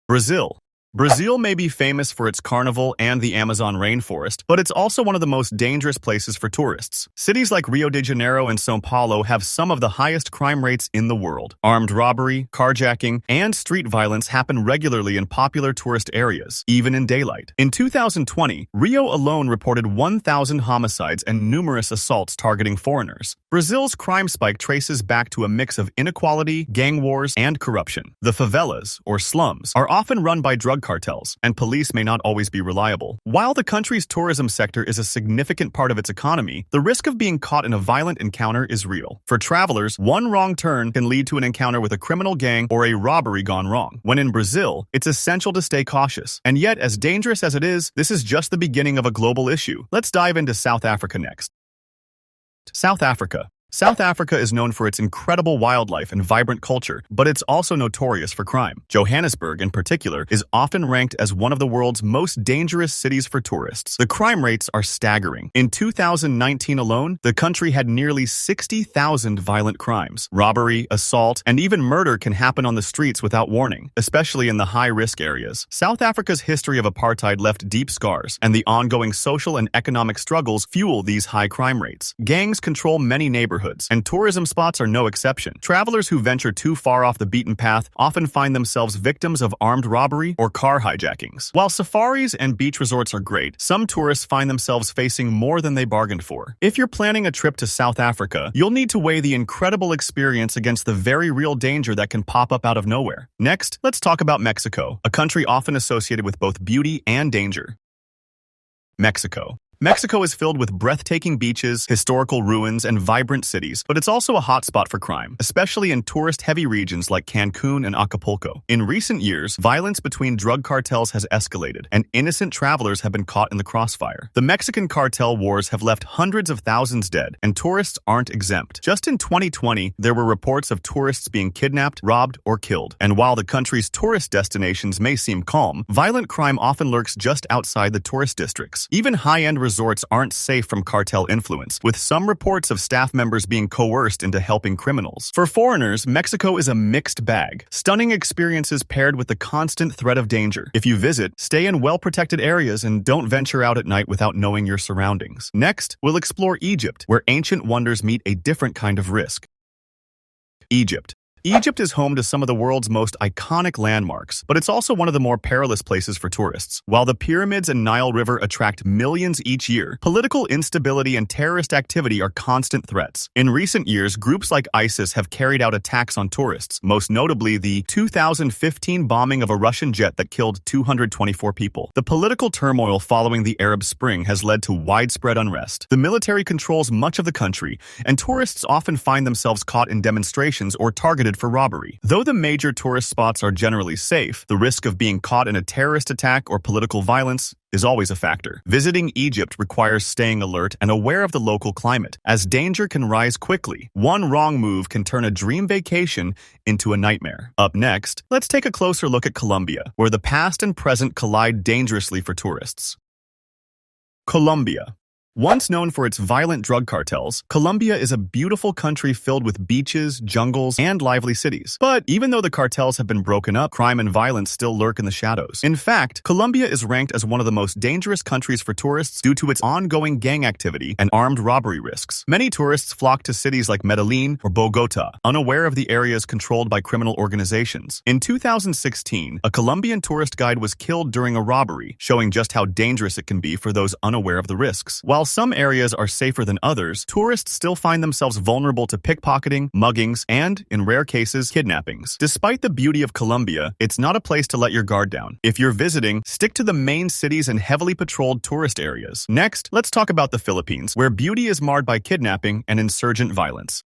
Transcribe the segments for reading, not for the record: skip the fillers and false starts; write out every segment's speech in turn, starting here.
Brazil. Brazil may be famous for its carnival and the Amazon rainforest, but it's also one of the most dangerous places for tourists. Cities like Rio de Janeiro and São Paulo have some of the highest crime rates in the world. Armed robbery, carjacking, and street violence happen regularly in popular tourist areas, even in daylight. In 2020, Rio alone reported 1,000 homicides and numerous assaults targeting foreigners. Brazil's crime spike traces back to a mix of inequality, gang wars, and corruption. The favelas, or slums, are often run by drug cartels, and police may not always be reliable. While the country's tourism sector is a significant part of its economy, the risk of being caught in a violent encounter is real. For travelers, one wrong turn can lead to an encounter with a criminal gang or a robbery gone wrong. When in Brazil, it's essential to stay cautious. And yet, as dangerous as it is, this is just the beginning of a global issue. Let's dive into South Africa next. South Africa. South Africa is known for its incredible wildlife and vibrant culture, but it's also notorious for crime. Johannesburg, in particular, is often ranked as one of the world's most dangerous cities for tourists. The crime rates are staggering. In 2019 alone, the country had nearly 60,000 violent crimes. Robbery, assault, and even murder can happen on the streets without warning, especially in the high-risk areas. South Africa's history of apartheid left deep scars, and the ongoing social and economic struggles fuel these high crime rates. Gangs control many neighborhoods, and tourism spots are no exception. Travelers who venture too far off the beaten path often find themselves victims of armed robbery or car hijackings. While safaris and beach resorts are great, some tourists find themselves facing more than they bargained for. If you're planning a trip to South Africa, you'll need to weigh the incredible experience against the very real danger that can pop up out of nowhere. Next, let's talk about Mexico, a country often associated with both beauty and danger. Mexico. Mexico is filled with breathtaking beaches, historical ruins, and vibrant cities, but it's also a hotspot for crime, especially in tourist-heavy regions like Cancun and Acapulco. In recent years, violence between drug cartels has escalated, and innocent travelers have been caught in the crossfire. The Mexican cartel wars have left hundreds of thousands dead, and tourists aren't exempt. Just in 2020, there were reports of tourists being kidnapped, robbed, or killed. And while the country's tourist destinations may seem calm, violent crime often lurks just outside the tourist districts. Even high-end resorts aren't safe from cartel influence, with some reports of staff members being coerced into helping criminals. For foreigners, Mexico is a mixed bag. Stunning experiences paired with the constant threat of danger. If you visit, stay in well-protected areas and don't venture out at night without knowing your surroundings. Next, we'll explore Egypt, where ancient wonders meet a different kind of risk. Egypt. Egypt is home to some of the world's most iconic landmarks, but it's also one of the more perilous places for tourists. While the pyramids and Nile River attract millions each year, political instability and terrorist activity are constant threats. In recent years, groups like ISIS have carried out attacks on tourists, most notably the 2015 bombing of a Russian jet that killed 224 people. The political turmoil following the Arab Spring has led to widespread unrest. The military controls much of the country, and tourists often find themselves caught in demonstrations or targeted for robbery. Though the major tourist spots are generally safe, the risk of being caught in a terrorist attack or political violence is always a factor. Visiting Egypt requires staying alert and aware of the local climate, as danger can rise quickly. One wrong move can turn a dream vacation into a nightmare. Up next, let's take a closer look at Colombia, where the past and present collide dangerously for tourists. Colombia. Once known for its violent drug cartels, Colombia is a beautiful country filled with beaches, jungles, and lively cities. But even though the cartels have been broken up, crime and violence still lurk in the shadows. In fact, Colombia is ranked as one of the most dangerous countries for tourists due to its ongoing gang activity and armed robbery risks. Many tourists flock to cities like Medellin or Bogota, unaware of the areas controlled by criminal organizations. In 2016, a Colombian tourist guide was killed during a robbery, showing just how dangerous it can be for those unaware of the risks. While some areas are safer than others, tourists still find themselves vulnerable to pickpocketing, muggings, and, in rare cases, kidnappings. Despite the beauty of Colombia, it's not a place to let your guard down. If you're visiting, stick to the main cities and heavily patrolled tourist areas. Next, let's talk about the Philippines, where beauty is marred by kidnapping and insurgent violence.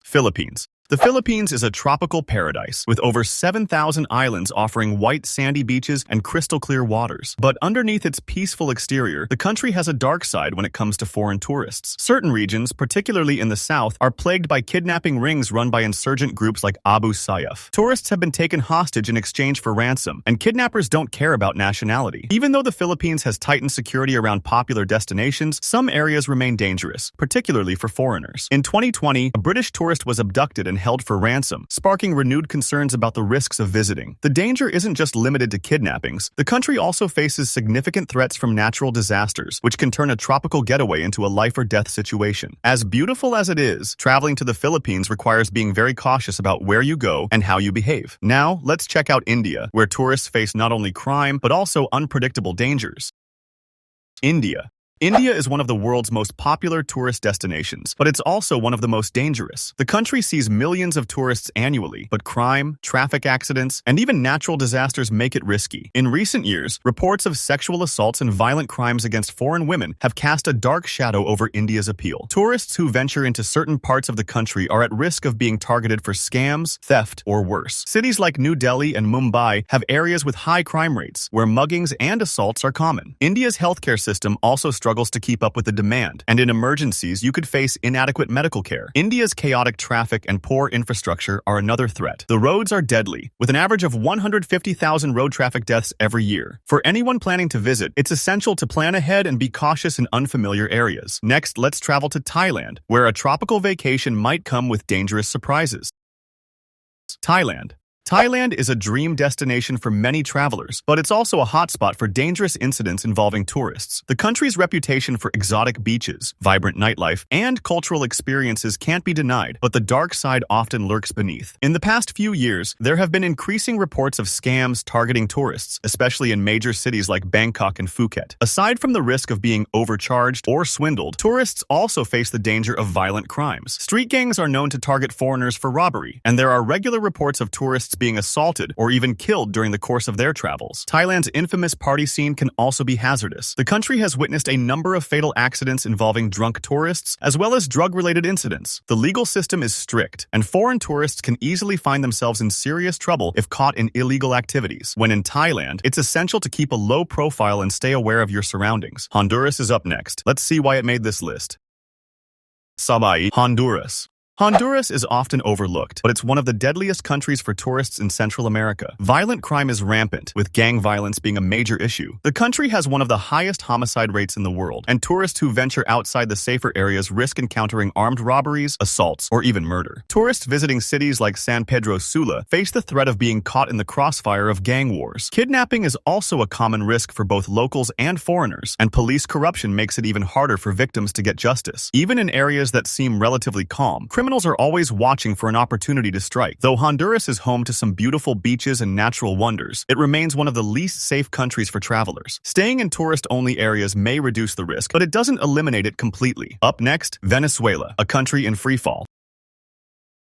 Philippines. The Philippines is a tropical paradise, with over 7,000 islands offering white sandy beaches and crystal-clear waters. But underneath its peaceful exterior, the country has a dark side when it comes to foreign tourists. Certain regions, particularly in the south, are plagued by kidnapping rings run by insurgent groups like Abu Sayyaf. Tourists have been taken hostage in exchange for ransom, and kidnappers don't care about nationality. Even though the Philippines has tightened security around popular destinations, some areas remain dangerous, particularly for foreigners. In 2020, a British tourist was abducted and held for ransom, sparking renewed concerns about the risks of visiting. The danger isn't just limited to kidnappings. The country also faces significant threats from natural disasters, which can turn a tropical getaway into a life-or-death situation. As beautiful as it is, traveling to the Philippines requires being very cautious about where you go and how you behave. Now, let's check out India, where tourists face not only crime, but also unpredictable dangers. India. India is one of the world's most popular tourist destinations, but it's also one of the most dangerous. The country sees millions of tourists annually, but crime, traffic accidents, and even natural disasters make it risky. In recent years, reports of sexual assaults and violent crimes against foreign women have cast a dark shadow over India's appeal. Tourists who venture into certain parts of the country are at risk of being targeted for scams, theft, or worse. Cities like New Delhi and Mumbai have areas with high crime rates, where muggings and assaults are common. India's healthcare system also struggles to keep up with the demand, and in emergencies, you could face inadequate medical care. India's chaotic traffic and poor infrastructure are another threat. The roads are deadly, with an average of 150,000 road traffic deaths every year. For anyone planning to visit, it's essential to plan ahead and be cautious in unfamiliar areas. Next, let's travel to Thailand, where a tropical vacation might come with dangerous surprises. Thailand. Thailand is a dream destination for many travelers, but it's also a hotspot for dangerous incidents involving tourists. The country's reputation for exotic beaches, vibrant nightlife, and cultural experiences can't be denied, but the dark side often lurks beneath. In the past few years, there have been increasing reports of scams targeting tourists, especially in major cities like Bangkok and Phuket. Aside from the risk of being overcharged or swindled, tourists also face the danger of violent crimes. Street gangs are known to target foreigners for robbery, and there are regular reports of tourists being assaulted or even killed during the course of their travels. Thailand's infamous party scene can also be hazardous. The country has witnessed a number of fatal accidents involving drunk tourists, as well as drug-related incidents. The legal system is strict, and foreign tourists can easily find themselves in serious trouble if caught in illegal activities. When in Thailand, it's essential to keep a low profile and stay aware of your surroundings. Honduras is up next. Let's see why it made this list. Sabay, Honduras. Honduras is often overlooked, but it's one of the deadliest countries for tourists in Central America. Violent crime is rampant, with gang violence being a major issue. The country has one of the highest homicide rates in the world, and tourists who venture outside the safer areas risk encountering armed robberies, assaults, or even murder. Tourists visiting cities like San Pedro Sula face the threat of being caught in the crossfire of gang wars. Kidnapping is also a common risk for both locals and foreigners, and police corruption makes it even harder for victims to get justice. Even in areas that seem relatively calm, criminals are always watching for an opportunity to strike. Though Honduras is home to some beautiful beaches and natural wonders, it remains one of the least safe countries for travelers. Staying in tourist-only areas may reduce the risk, but it doesn't eliminate it completely. Up next, Venezuela, a country in freefall.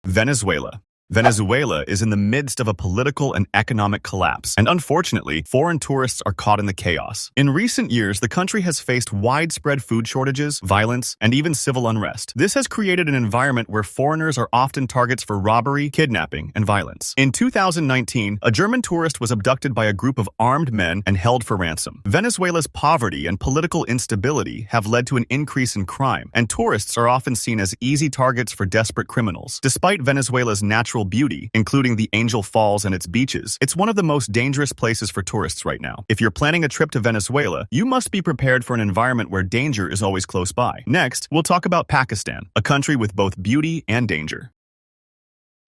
Venezuela. Venezuela is in the midst of a political and economic collapse, and unfortunately, foreign tourists are caught in the chaos. In recent years, the country has faced widespread food shortages, violence, and even civil unrest. This has created an environment where foreigners are often targets for robbery, kidnapping, and violence. In 2019, a German tourist was abducted by a group of armed men and held for ransom. Venezuela's poverty and political instability have led to an increase in crime, and tourists are often seen as easy targets for desperate criminals. Despite Venezuela's natural beauty, including the Angel Falls and its beaches, it's one of the most dangerous places for tourists right now. If you're planning a trip to Venezuela, you must be prepared for an environment where danger is always close by. Next, we'll talk about Pakistan, a country with both beauty and danger.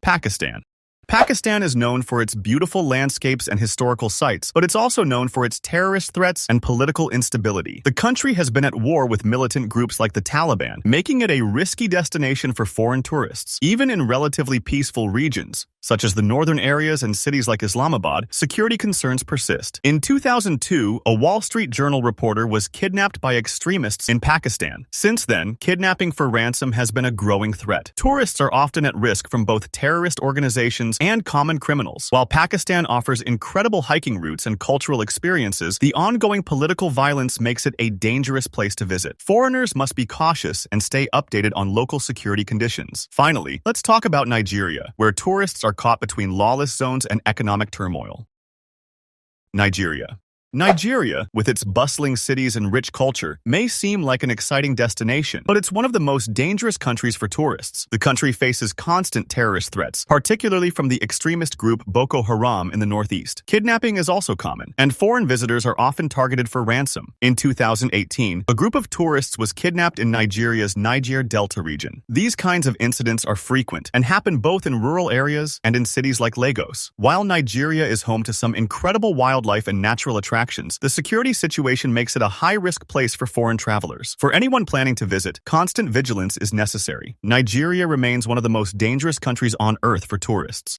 Pakistan. Pakistan is known for its beautiful landscapes and historical sites, but it's also known for its terrorist threats and political instability. The country has been at war with militant groups like the Taliban, making it a risky destination for foreign tourists. Even in relatively peaceful regions, such as the northern areas and cities like Islamabad, security concerns persist. In 2002, a Wall Street Journal reporter was kidnapped by extremists in Pakistan. Since then, kidnapping for ransom has been a growing threat. Tourists are often at risk from both terrorist organizations and common criminals. While Pakistan offers incredible hiking routes and cultural experiences, the ongoing political violence makes it a dangerous place to visit. Foreigners must be cautious and stay updated on local security conditions. Finally, let's talk about Nigeria, where tourists are caught between lawless zones and economic turmoil. Nigeria. Nigeria, with its bustling cities and rich culture, may seem like an exciting destination, but it's one of the most dangerous countries for tourists. The country faces constant terrorist threats, particularly from the extremist group Boko Haram in the northeast. Kidnapping is also common, and foreign visitors are often targeted for ransom. In 2018, a group of tourists was kidnapped in Nigeria's Niger Delta region. These kinds of incidents are frequent and happen both in rural areas and in cities like Lagos. While Nigeria is home to some incredible wildlife and natural attractions, the security situation makes it a high-risk place for foreign travelers. For anyone planning to visit, constant vigilance is necessary. Nigeria remains one of the most dangerous countries on earth for tourists.